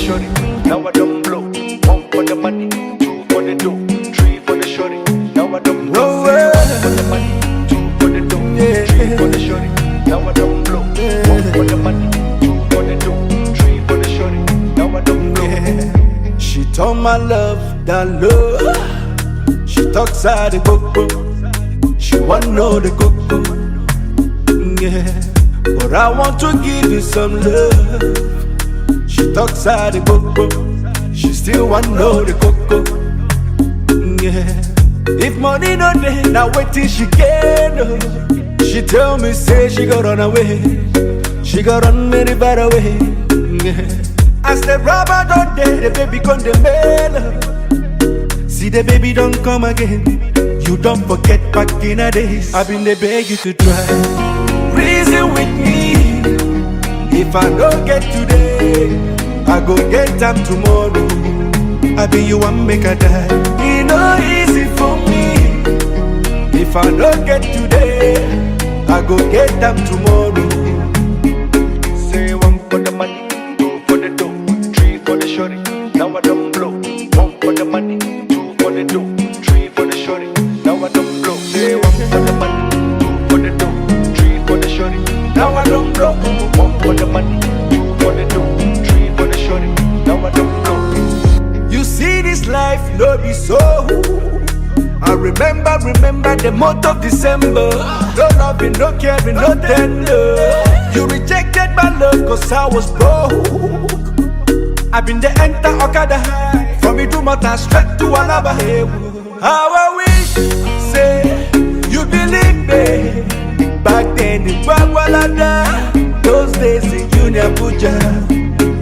shorty, now I don't blow. One for the money, two for the dough, three for the shorty, now I don't blow. One for the money, two for the dough, three for the shorty, now I don't blow. One for the money, two for the dough, three for the shorty, now I don't blow. She told my love that love. She talks out the coco. She want know the coco. Yeah, but I want to give you some love. She talks out the coco. She still want know the coco. Yeah, if money no day, now wait till she get up. She tell me say she got run away. She got run very far away. Yeah. As the rubber don't day, the baby come the mail. See the baby don't come again. You don't forget back in the days. I've been there beg you to try. Reason with me. If I don't get today, I go get them tomorrow. I be you and make a die. It no easy for me. If I don't get today, I go get them tomorrow. Say one for the money, two for the dough, three for the shorty, now I don't blow. One for the money, two for the dough, three for the shorty, now I don't blow. Say one for the money, two for the dough, three for the shorty, now I don't blow. One for the money, two for the dough, three for the shorty, now I don't blow. You see this life, no be so. I remember the month of December. No loving, no caring, no tender. You rejected my love cause I was broke. I've been the enter Okada. From Idumota straight to Alaba. How I wish, say, you believe me. Back then in Bagwalada, those days in Junior Puja.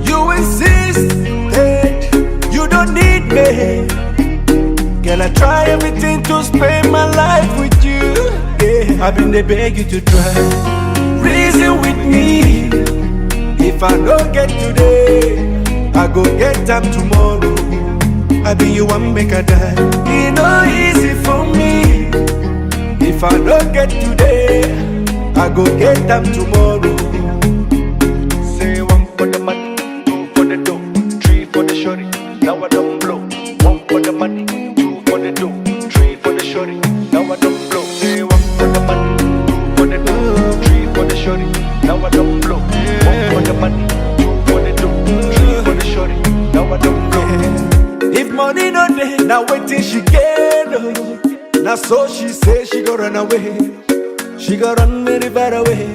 You insisted, you don't need me. Girl, I try everything to spend my life with you. Yeah, I've been there beg you to try. Reason with me. If I don't get today, I go get them tomorrow. I be you and make a die. It no easy for me. If I don't get today, I go get them tomorrow. Say one for the money, two for the dough, three for the shorty, now I don't blow. One for the money, two for the dough, three for the shorty, now I don't blow. Say one for the money, two for the dough, three for the shorty, now I don't blow. One for the money, two for the dough, three for the shorty, now I don't blow. If money no day, now wait till she get up. Now so she say she go run away. She go run very far away.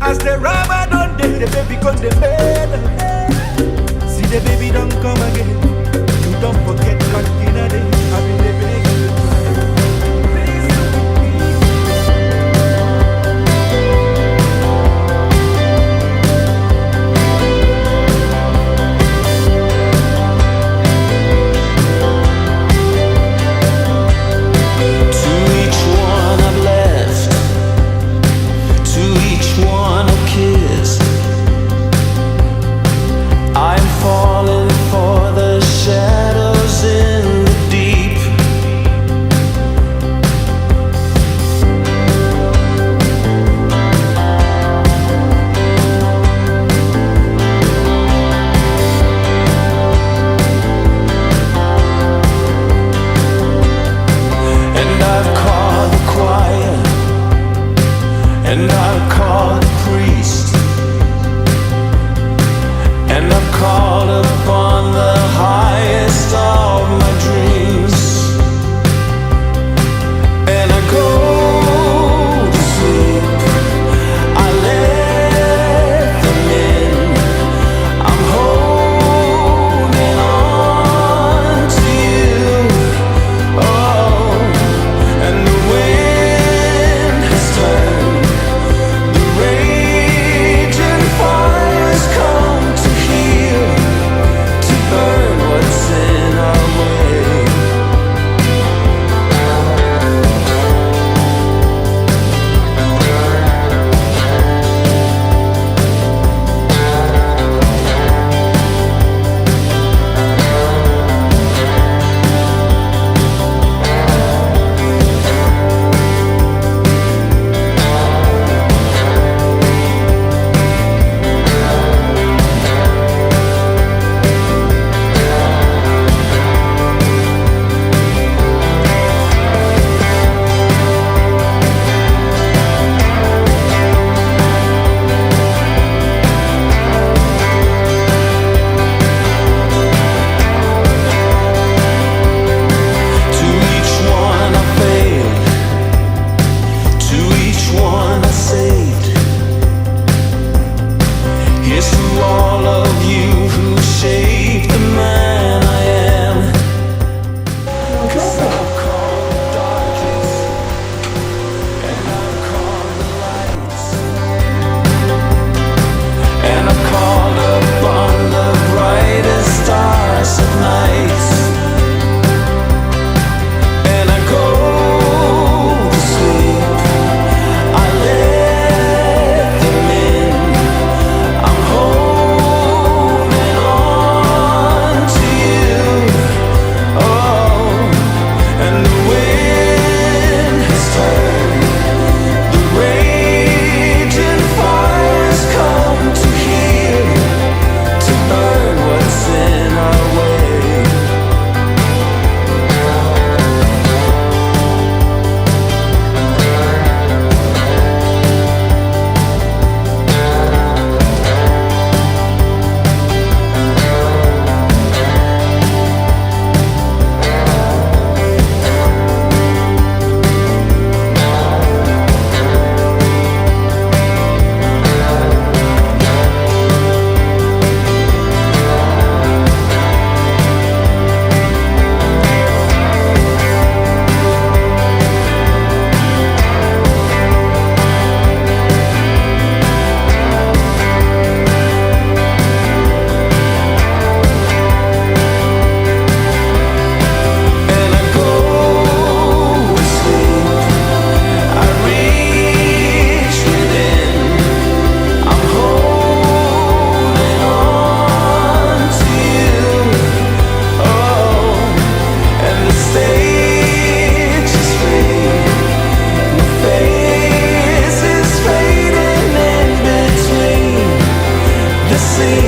As the rubber don't day, the baby come the bed. See the baby don't come again. You don't forget back in a day. I've been the beg you to try. Please To each one I've left, to each one I've kissed.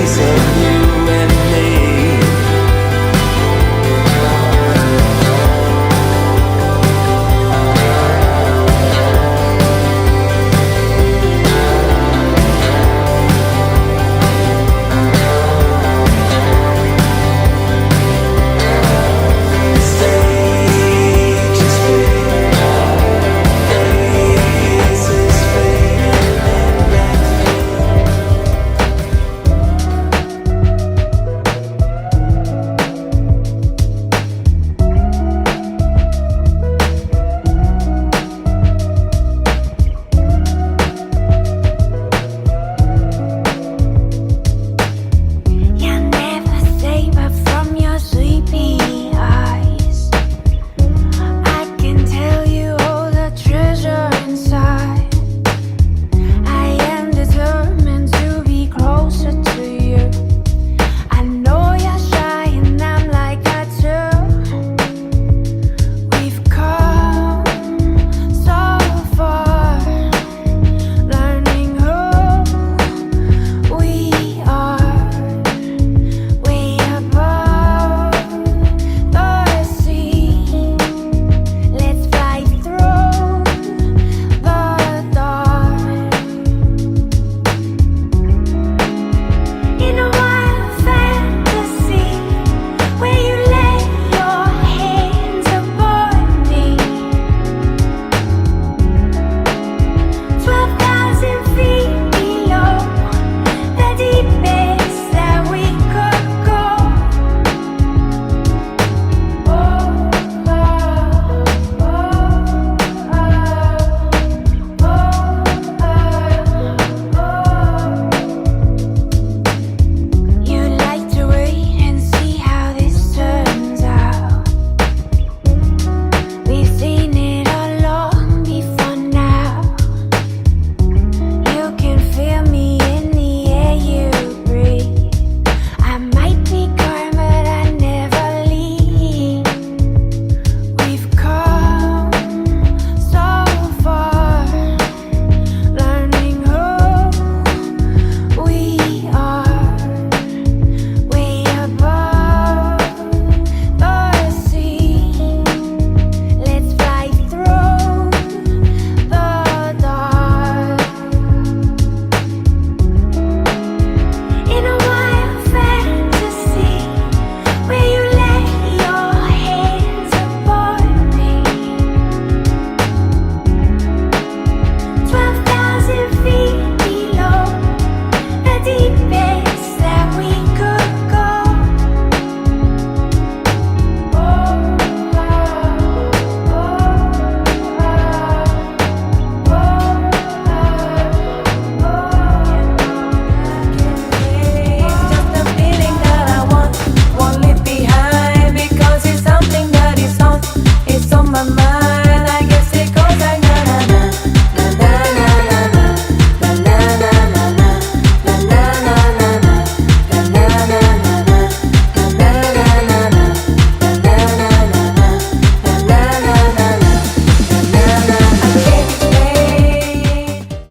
piece of you and me.